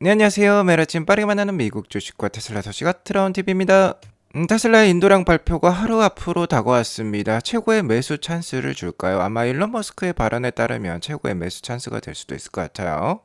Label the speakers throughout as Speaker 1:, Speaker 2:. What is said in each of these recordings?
Speaker 1: 네, 안녕하세요. 매일 아침 빠르게 만나는 미국 주식과 테슬라 소식가 트라운 TV입니다. 테슬라의 인도량 발표가 하루 앞으로 다가왔습니다. 최고의 매수 찬스를 줄까요? 아마 일론 머스크의 발언에 따르면 최고의 매수 찬스가 될 수도 있을 것 같아요.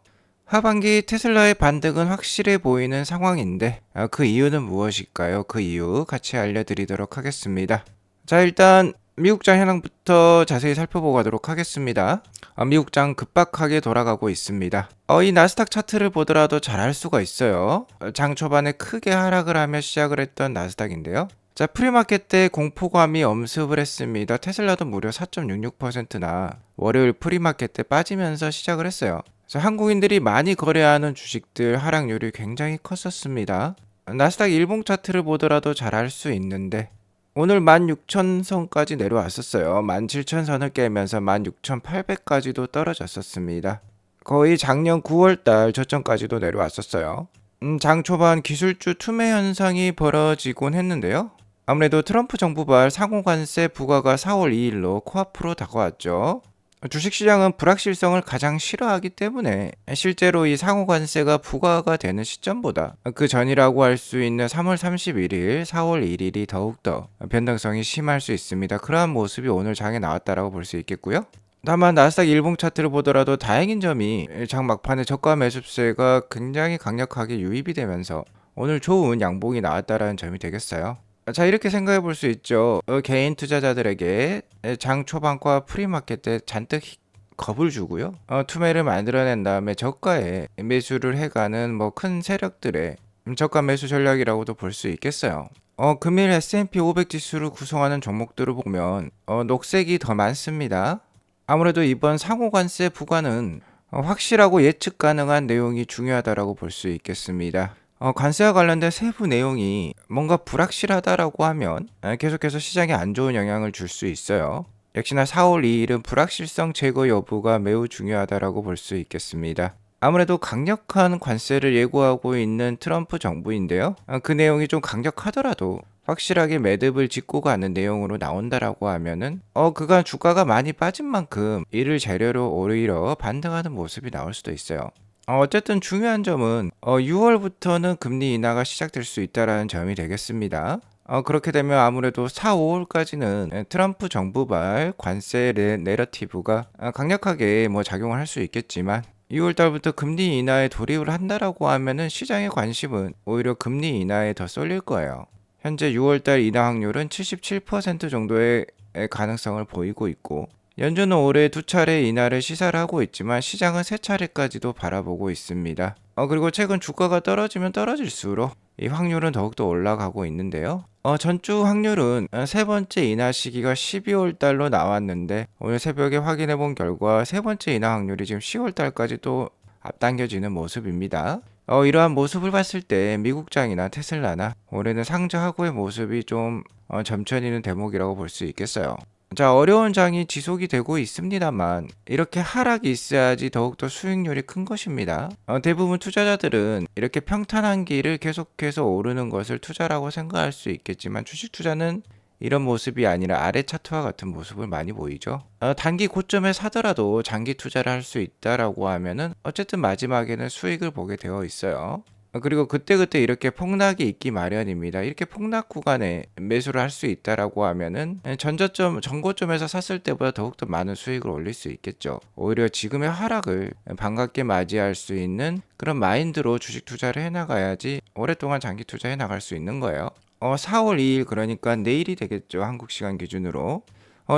Speaker 1: 하반기 테슬라의 반등은 확실해 보이는 상황인데 그 이유는 무엇일까요? 그 이유 같이 알려드리도록 하겠습니다. 자, 일단 미국장 현황부터 자세히 살펴보고 가도록 하겠습니다. 미국장 급박하게 돌아가고 있습니다. 이 나스닥 차트를 보더라도 잘 알 수가 있어요. 장 초반에 크게 하락을 하며 시작을 했던 나스닥인데요. 자, 프리마켓 때 공포감이 엄습을 했습니다. 테슬라도 무려 4.66%나 월요일 프리마켓 때 빠지면서 시작을 했어요. 자, 한국인들이 많이 거래하는 주식들 하락률이 굉장히 컸었습니다. 나스닥 일봉 차트를 보더라도 잘 알 수 있는데 오늘 16,000선까지 내려왔었어요. 17,000선을 깨면서 16,800까지도 떨어졌었습니다. 거의 작년 9월달 저점까지도 내려왔었어요. 장 초반 기술주 투매 현상이 벌어지곤 했는데요. 아무래도 트럼프 정부발 상호관세 부과가 4월 2일로 코앞으로 다가왔죠. 주식시장은 불확실성을 가장 싫어하기 때문에 실제로 이 상호관세가 부과가 되는 시점보다 그 전이라고 할 수 있는 3월 31일, 4월 1일이 더욱더 변동성이 심할 수 있습니다. 그러한 모습이 오늘 장에 나왔다라고 볼 수 있겠고요. 다만 나스닥 일봉 차트를 보더라도 다행인 점이 장 막판에 저가 매수세가 굉장히 강력하게 유입이 되면서 오늘 좋은 양봉이 나왔다라는 점이 되겠어요. 자, 이렇게 생각해 볼 수 있죠. 개인 투자자들에게 장 초반과 프리마켓 때 잔뜩 겁을 주고요. 투매를 만들어낸 다음에 저가에 매수를 해가는 뭐 큰 세력들의 저가 매수 전략이라고도 볼 수 있겠어요. 금일 S&P 500 지수를 구성하는 종목들을 보면 녹색이 더 많습니다. 아무래도 이번 상호관세 부과는 확실하고 예측 가능한 내용이 중요하다라고 볼 수 있겠습니다. 관세와 관련된 세부 내용이 뭔가 불확실하다라고 하면 계속해서 시장에 안 좋은 영향을 줄 수 있어요. 역시나 4월 2일은 불확실성 제거 여부가 매우 중요하다라고 볼 수 있겠습니다. 아무래도 강력한 관세를 예고하고 있는 트럼프 정부인데요. 그 내용이 좀 강력하더라도 확실하게 매듭을 짓고 가는 내용으로 나온다라고 하면은 그간 주가가 많이 빠진 만큼 이를 재료로 오히려 반등하는 모습이 나올 수도 있어요. 어쨌든 중요한 점은 6월부터는 금리 인하가 시작될 수 있다라는 점이 되겠습니다. 그렇게 되면 아무래도 4, 5월까지는 트럼프 정부발 관세 내러티브가 강력하게 뭐 작용을 할 수 있겠지만 6월 달부터 금리 인하에 돌입을 한다라고 하면은 시장의 관심은 오히려 금리 인하에 더 쏠릴 거예요. 현재 6월 달 인하 확률은 77% 정도의 가능성을 보이고 있고 연준은 올해 2차례 인하를 시사를 하고 있지만 시장은 3차례까지도 바라보고 있습니다. 그리고 최근 주가가 떨어지면 떨어질수록 이 확률은 더욱더 올라가고 있는데요. 전주 확률은 세 번째 인하 시기가 12월 달로 나왔는데 오늘 새벽에 확인해 본 결과 세 번째 인하 확률이 지금 10월 달까지 또 앞당겨지는 모습입니다. 이러한 모습을 봤을 때 미국장이나 테슬라나 올해는 상저하고의 모습이 좀 점쳐지는 대목이라고 볼 수 있겠어요. 자, 어려운 장이 지속이 되고 있습니다만 이렇게 하락이 있어야지 더욱더 수익률이 큰 것입니다. 대부분 투자자들은 이렇게 평탄한 길을 계속해서 오르는 것을 투자라고 생각할 수 있겠지만 주식 투자는 이런 모습이 아니라 아래 차트와 같은 모습을 많이 보이죠. 단기 고점에 사더라도 장기 투자를 할 수 있다라고 하면은 어쨌든 마지막에는 수익을 보게 되어 있어요. 그리고 그때그때 이렇게 폭락이 있기 마련입니다. 이렇게 폭락 구간에 매수를 할 수 있다라고 하면은 전고점에서 샀을 때보다 더욱더 많은 수익을 올릴 수 있겠죠. 오히려 지금의 하락을 반갑게 맞이할 수 있는 그런 마인드로 주식 투자를 해나가야지 오랫동안 장기 투자해 나갈 수 있는 거예요. 4월 2일 그러니까 내일이 되겠죠. 한국 시간 기준으로.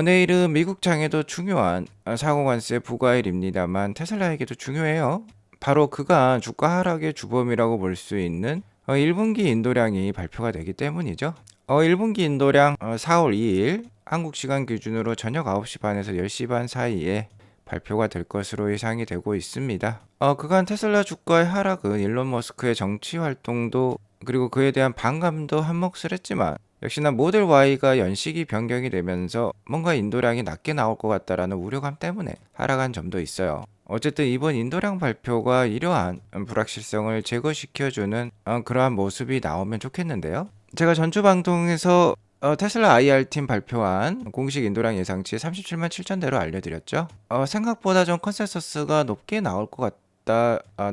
Speaker 1: 내일은 미국장에도 중요한 상호관세 부과일입니다만 테슬라에게도 중요해요. 바로 그간 주가 하락의 주범이라고 볼 수 있는 1분기 인도량이 발표가 되기 때문이죠. 1분기 인도량 4월 2일 한국 시간 기준으로 저녁 9시 반에서 10시 반 사이에 발표가 될 것으로 예상이 되고 있습니다. 그간 테슬라 주가의 하락은 일론 머스크의 정치 활동도 그리고 그에 대한 반감도 한몫을 했지만 역시나 모델 Y가 연식이 변경이 되면서 뭔가 인도량이 낮게 나올 것 같다라는 우려감 때문에 하락한 점도 있어요. 어쨌든 이번 인도량 발표가 이러한 불확실성을 제거시켜주는 그러한 모습이 나오면 좋겠는데요. 제가 전주 방송에서 테슬라 IR팀 발표한 공식 인도량 예상치 37만 7천대로 알려드렸죠. 생각보다 좀 컨센서스가 높게 나올 것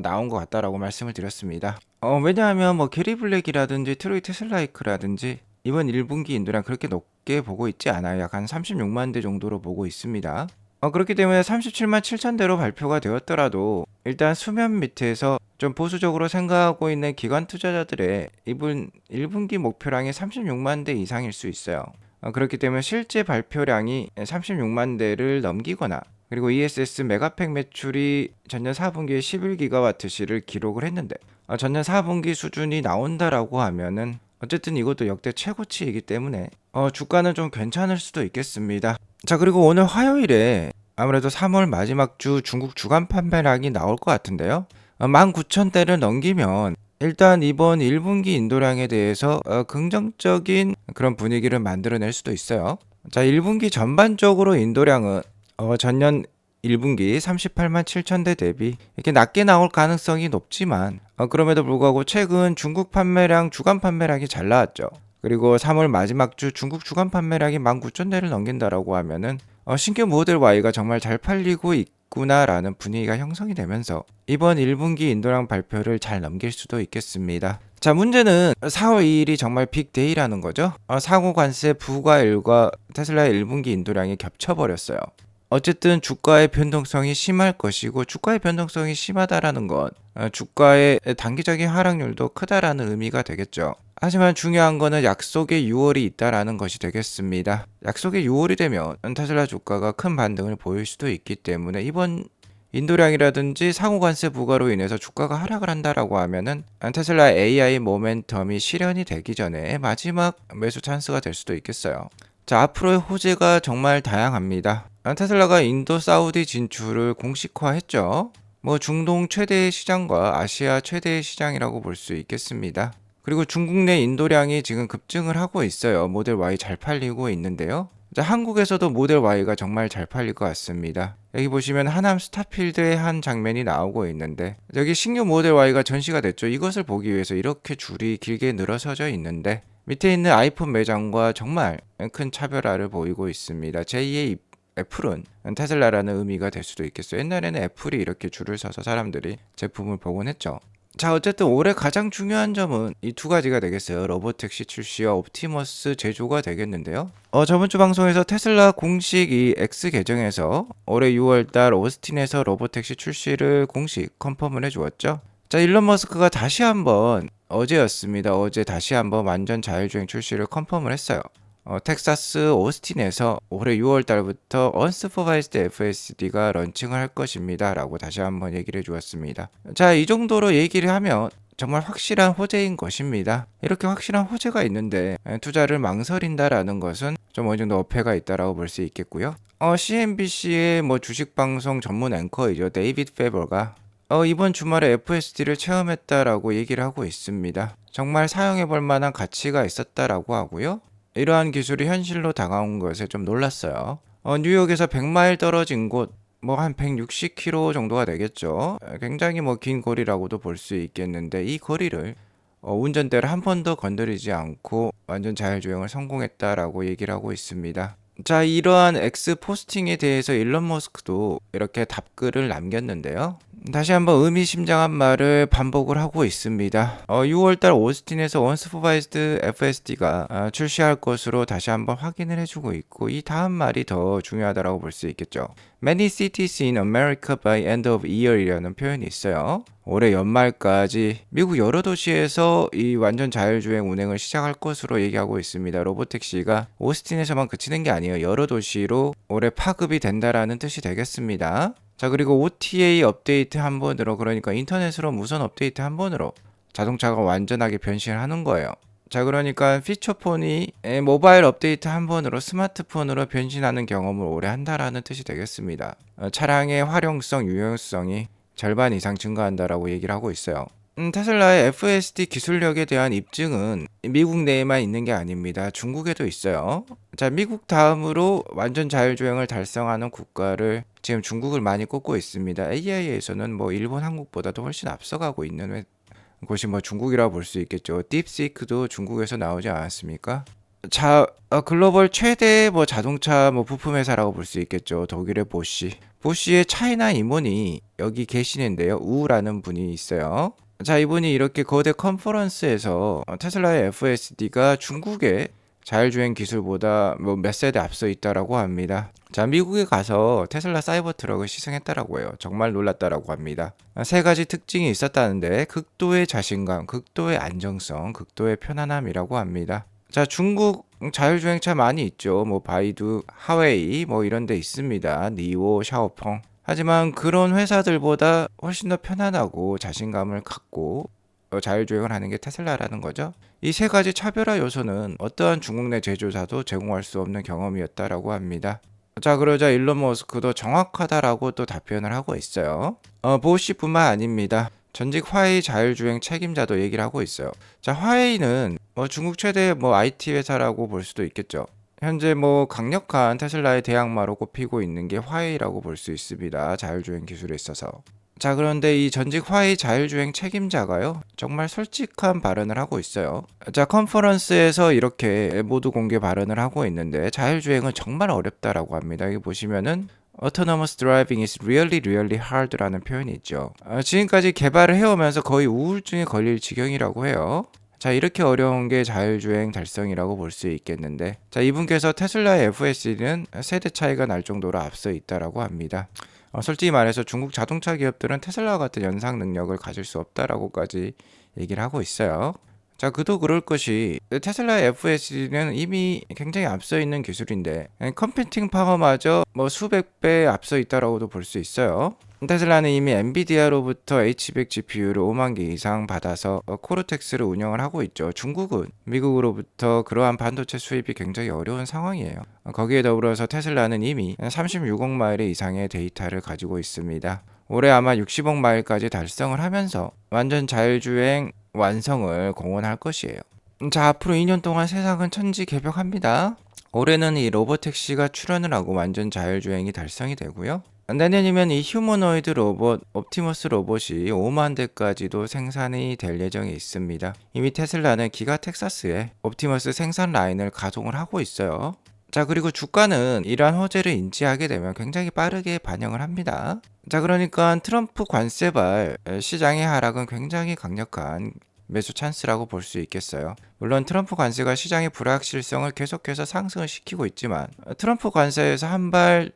Speaker 1: 나온 것 같다라고 말씀을 드렸습니다. 왜냐하면 뭐 게리 블랙이라든지 트로이 테슬라이크라든지 이번 1분기 인도량 그렇게 높게 보고 있지 않아요. 약 한 36만 대 정도로 보고 있습니다. 그렇기 때문에 37만 7천 대로 발표가 되었더라도 일단 수면 밑에서 좀 보수적으로 생각하고 있는 기관 투자자들의 이번 1분기 목표량이 36만 대 이상일 수 있어요. 그렇기 때문에 실제 발표량이 36만 대를 넘기거나 그리고 ESS 메가팩 매출이 전년 4분기에 11기가와트시를 기록을 했는데 전년 4분기 수준이 나온다라고 하면은 어쨌든 이것도 역대 최고치이기 때문에 주가는 좀 괜찮을 수도 있겠습니다. 자, 그리고 오늘 화요일에 아무래도 3월 마지막 주 중국 주간 판매량이 나올 것 같은데요. 19,000대를 넘기면 일단 이번 1분기 인도량에 대해서 긍정적인 그런 분위기를 만들어낼 수도 있어요. 자, 1분기 전반적으로 인도량은 전년 1분기 38만 7천 대 대비 이렇게 낮게 나올 가능성이 높지만 그럼에도 불구하고 최근 중국 판매량 주간 판매량이 잘 나왔죠. 그리고 3월 마지막 주 중국 주간 판매량이 19,000대를 넘긴다라고 하면은 신규 모델 Y가 정말 잘 팔리고 있구나라는 분위기가 형성이 되면서 이번 1분기 인도량 발표를 잘 넘길 수도 있겠습니다. 자, 문제는 4월 2일이 정말 빅데이라는 거죠. 상호 관세 부과일과 테슬라의 1분기 인도량이 겹쳐버렸어요. 어쨌든 주가의 변동성이 심할 것이고 주가의 변동성이 심하다라는 건 주가의 단기적인 하락률도 크다라는 의미가 되겠죠. 하지만 중요한 거는 약속의 6월이 있다라는 것이 되겠습니다. 약속의 6월이 되면 테슬라 주가가 큰 반등을 보일 수도 있기 때문에 이번 인도량이라든지 상호관세 부과로 인해서 주가가 하락을 한다라고 하면은 테슬라 AI 모멘텀이 실현이 되기 전에 마지막 매수 찬스가 될 수도 있겠어요. 자, 앞으로의 호재가 정말 다양합니다. 테슬라가 인도 사우디 진출을 공식화했죠. 뭐 중동 최대의 시장과 아시아 최대의 시장이라고 볼 수 있겠습니다. 그리고 중국 내 인도량이 지금 급증을 하고 있어요. 모델 Y 잘 팔리고 있는데요. 자, 한국에서도 모델 Y가 정말 잘 팔릴 것 같습니다. 여기 보시면 하남 스타필드의 한 장면이 나오고 있는데 여기 신규 모델 Y가 전시가 됐죠. 이것을 보기 위해서 이렇게 줄이 길게 늘어서져 있는데 밑에 있는 아이폰 매장과 정말 큰 차별화를 보이고 있습니다. 제2의 애플은 테슬라라는 의미가 될 수도 있겠어요. 옛날에는 애플이 이렇게 줄을 서서 사람들이 제품을 보곤 했죠. 자, 어쨌든 올해 가장 중요한 점은 이 두 가지가 되겠어요. 로보택시 출시와 옵티머스 제조가 되겠는데요. 저번 주 방송에서 테슬라 공식 이 X 계정에서 올해 6월달 오스틴에서 로보택시 출시를 공식 컨펌을 해주었죠. 자, 일론 머스크가 다시 한번 어제였습니다. 어제 다시 한번 완전 자율주행 출시를 컨펌을 했어요. 텍사스 오스틴에서 올해 6월 달부터 언스퍼바이스드 FSD가 런칭을 할 것입니다. 라고 다시 한번 얘기를 해주었습니다. 자, 이 정도로 얘기를 하면 정말 확실한 호재인 것입니다. 이렇게 확실한 호재가 있는데 투자를 망설인다라는 것은 좀 어느 정도 어폐가 있다라고 볼 수 있겠고요. CNBC의 뭐 주식방송 전문 앵커이죠. 데이비드 페버가 이번 주말에 FSD를 체험했다라고 얘기를 하고 있습니다. 정말 사용해볼 만한 가치가 있었다라고 하고요. 이러한 기술이 현실로 다가온 것에 좀 놀랐어요. 뉴욕에서 100마일 떨어진 곳, 뭐 한 160km 정도가 되겠죠. 굉장히 뭐 긴 거리라고도 볼 수 있겠는데 이 거리를 운전대를 한 번도 건드리지 않고 완전 자율주행을 성공했다라고 얘기를 하고 있습니다. 자, 이러한 X 포스팅에 대해서 일론 머스크도 이렇게 답글을 남겼는데요. 다시 한번 의미심장한 말을 반복을 하고 있습니다. 6월달 오스틴에서 원스퍼바이즈드 FSD가 출시할 것으로 다시 한번 확인을 해주고 있고 이 다음 말이 더 중요하다고 볼 수 있겠죠. Many cities in America by end of year이라는 표현이 있어요. 올해 연말까지 미국 여러 도시에서 이 완전 자율주행 운행을 시작할 것으로 얘기하고 있습니다. 로보택시가 오스틴에서만 그치는 게 아니에요. 여러 도시로 올해 파급이 된다라는 뜻이 되겠습니다. 자, 그리고 OTA 업데이트 한 번으로, 그러니까 인터넷으로 무선 업데이트 한 번으로 자동차가 완전하게 변신하는 거예요. 자, 그러니까 피처폰이 모바일 업데이트 한 번으로 스마트폰으로 변신하는 경험을 오래 한다라는 뜻이 되겠습니다. 차량의 활용성, 유용성이 절반 이상 증가한다라고 얘기를 하고 있어요. 테슬라의 FSD 기술력에 대한 입증은 미국 내에만 있는 게 아닙니다. 중국에도 있어요. 자, 미국 다음으로 완전 자율주행을 달성하는 국가를 지금 중국을 많이 꼽고 있습니다. AI에서는 뭐 일본, 한국보다도 훨씬 앞서가고 있는 곳이 뭐 중국이라고 볼 수 있겠죠. 딥시크도 중국에서 나오지 않았습니까? 자, 글로벌 최대 뭐 자동차 뭐 부품 회사라고 볼 수 있겠죠. 독일의 보쉬. 보쉬의 차이나 임원이 여기 계시는데요. 우라는 분이 있어요. 자, 이분이 이렇게 거대 컨퍼런스에서 테슬라의 FSD가 중국의 자율주행 기술보다 뭐 몇 세대 앞서 있다라고 합니다. 자, 미국에 가서 테슬라 사이버 트럭을 시승했다라고 해요. 정말 놀랐다라고 합니다. 세 가지 특징이 있었다는데 극도의 자신감, 극도의 안정성, 극도의 편안함이라고 합니다. 자, 중국 자율주행차 많이 있죠. 뭐 바이두, 하웨이 뭐 이런 데 있습니다. 니오, 샤오펑. 하지만 그런 회사들보다 훨씬 더 편안하고 자신감을 갖고 자율주행을 하는 게 테슬라라는 거죠. 이 세 가지 차별화 요소는 어떠한 중국 내 제조사도 제공할 수 없는 경험이었다라고 합니다. 자, 그러자 일론 머스크도 정확하다라고 또 답변을 하고 있어요. 보쉬뿐만 아닙니다. 전직 화웨이 자율주행 책임자도 얘기를 하고 있어요. 자, 화웨이는 중국 최대 IT 회사라고 볼 수도 있겠죠. 현재 강력한 테슬라의 대항마로 꼽히고 있는 게 화웨이라고 볼 수 있습니다. 자율주행 기술에 있어서. 자, 그런데 이 전직 화웨이 자율주행 책임자가요, 정말 솔직한 발언을 하고 있어요. 자, 컨퍼런스에서 이렇게 모두 공개 발언을 하고 있는데 자율주행은 정말 어렵다라고 합니다. 여기 보시면은 Autonomous driving is really really hard라는 표현이 있죠. 지금까지 개발을 해오면서 거의 우울증에 걸릴 지경이라고 해요. 자, 이렇게 어려운 게 자율주행 달성이라고 볼 수 있겠는데, 자, 이분께서 테슬라의 FSD는 세대 차이가 날 정도로 앞서 있다라고 합니다. 솔직히 말해서 중국 자동차 기업들은 테슬라와 같은 연상 능력을 가질 수 없다라고까지 얘기를 하고 있어요. 자, 그도 그럴 것이 테슬라의 FSD는 이미 굉장히 앞서 있는 기술인데 컴퓨팅 파워마저 수백 배 앞서 있다라고도 볼 수 있어요. 테슬라는 이미 엔비디아로부터 H100 GPU를 5만 개 이상 받아서 코르텍스를 운영을 하고 있죠. 중국은 미국으로부터 그러한 반도체 수입이 굉장히 어려운 상황이에요. 거기에 더불어서 테슬라는 이미 36억 마일 이상의 데이터를 가지고 있습니다. 올해 아마 60억 마일까지 달성을 하면서 완전 자율주행 완성을 공언할 것이에요. 자, 앞으로 2년 동안 세상은 천지개벽합니다. 올해는 이 로보택시가 출현을 하고 완전 자율주행이 달성이 되고요. 내년이면 이 휴머노이드 로봇 옵티머스 로봇이 5만 대까지도 생산이 될 예정에 있습니다. 이미 테슬라는 기가 텍사스에 옵티머스 생산 라인을 가동을 하고 있어요. 자, 그리고 주가는 이러한 호재를 인지하게 되면 굉장히 빠르게 반영을 합니다. 자, 그러니까 트럼프 관세발 시장의 하락은 굉장히 강력한 매수 찬스라고 볼 수 있겠어요. 물론 트럼프 관세가 시장의 불확실성을 계속해서 상승을 시키고 있지만 트럼프 관세에서 한 발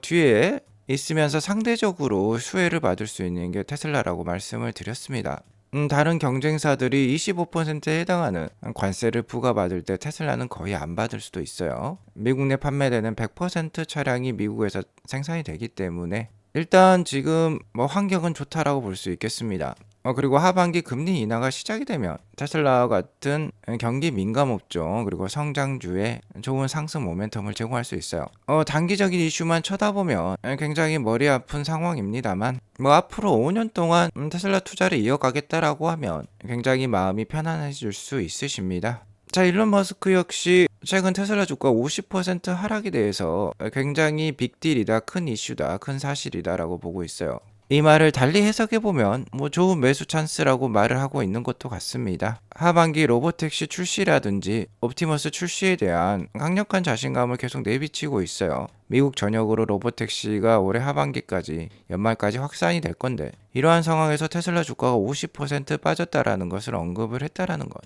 Speaker 1: 뒤에 있으면서 상대적으로 수혜를 받을 수 있는 게 테슬라라고 말씀을 드렸습니다. 다른 경쟁사들이 25%에 해당하는 관세를 부과받을 때 테슬라는 거의 안 받을 수도 있어요. 미국 내 판매되는 100% 차량이 미국에서 생산이 되기 때문에 일단 지금 환경은 좋다라고 볼 수 있겠습니다. 그리고 하반기 금리 인하가 시작이 되면 테슬라와 같은 경기 민감 업종 그리고 성장주에 좋은 상승 모멘텀을 제공할 수 있어요. 단기적인 이슈만 쳐다보면 굉장히 머리 아픈 상황입니다만 앞으로 5년 동안 테슬라 투자를 이어가겠다라고 하면 굉장히 마음이 편안해질 수 있으십니다. 자, 일론 머스크 역시 최근 테슬라 주가 50% 하락에 대해서 굉장히 빅딜이다, 큰 이슈다, 큰 사실이다라고 보고 있어요. 이 말을 달리 해석해보면 좋은 매수 찬스라고 말을 하고 있는 것도 같습니다. 하반기 로보택시 출시라든지 옵티머스 출시에 대한 강력한 자신감을 계속 내비치고 있어요. 미국 전역으로 로보택시가 올해 하반기까지 연말까지 확산이 될 건데 이러한 상황에서 테슬라 주가가 50% 빠졌다라는 것을 언급을 했다라는 것,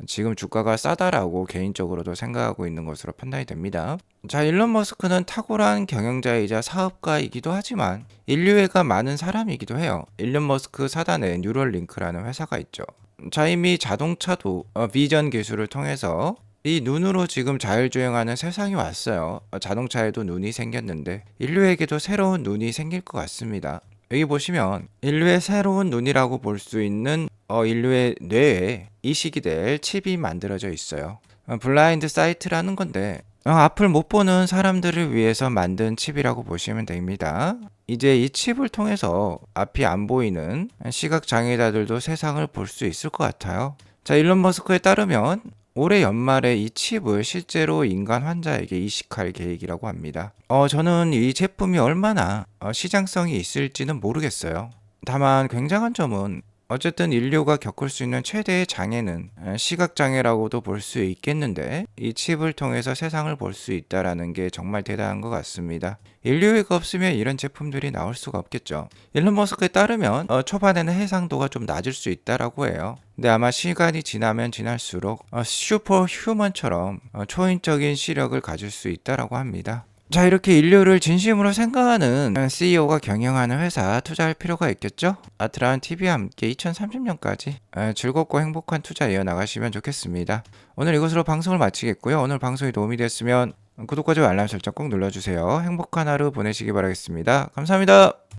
Speaker 1: 지금 주가가 싸다라고 개인적으로도 생각하고 있는 것으로 판단이 됩니다. 자, 일론 머스크는 탁월한 경영자이자 사업가이기도 하지만 인류애가 많은 사람이기도 해요. 일론 머스크 사단에 뉴럴링크라는 회사가 있죠. 자, 이미 자동차도 비전 기술을 통해서 이 눈으로 지금 자율주행하는 세상이 왔어요. 자동차에도 눈이 생겼는데 인류에게도 새로운 눈이 생길 것 같습니다. 여기 보시면 인류의 새로운 눈이라고 볼 수 있는 인류의 뇌에 이식이 될 칩이 만들어져 있어요. 블라인드 사이트라는 건데 앞을 못 보는 사람들을 위해서 만든 칩이라고 보시면 됩니다. 이제 이 칩을 통해서 앞이 안 보이는 시각장애자들도 세상을 볼 수 있을 것 같아요. 자, 일론 머스크에 따르면 올해 연말에 이 칩을 실제로 인간 환자에게 이식할 계획이라고 합니다. 저는 이 제품이 얼마나 시장성이 있을지는 모르겠어요. 다만 굉장한 점은 어쨌든 인류가 겪을 수 있는 최대의 장애는 시각장애라고도 볼 수 있겠는데, 이 칩을 통해서 세상을 볼 수 있다라는 게 정말 대단한 것 같습니다. 인류애가 없으면 이런 제품들이 나올 수가 없겠죠. 일론 머스크에 따르면 초반에는 해상도가 좀 낮을 수 있다라고 해요. 근데 아마 시간이 지나면 지날수록 슈퍼 휴먼처럼 초인적인 시력을 가질 수 있다라고 합니다. 자, 이렇게 인류를 진심으로 생각하는 CEO가 경영하는 회사 투자할 필요가 있겠죠? 아트라운 TV와 함께 2030년까지 즐겁고 행복한 투자 이어나가시면 좋겠습니다. 오늘 이것으로 방송을 마치겠고요. 오늘 방송이 도움이 됐으면 구독과 좋아요 알람 설정 꼭 눌러주세요. 행복한 하루 보내시기 바라겠습니다. 감사합니다.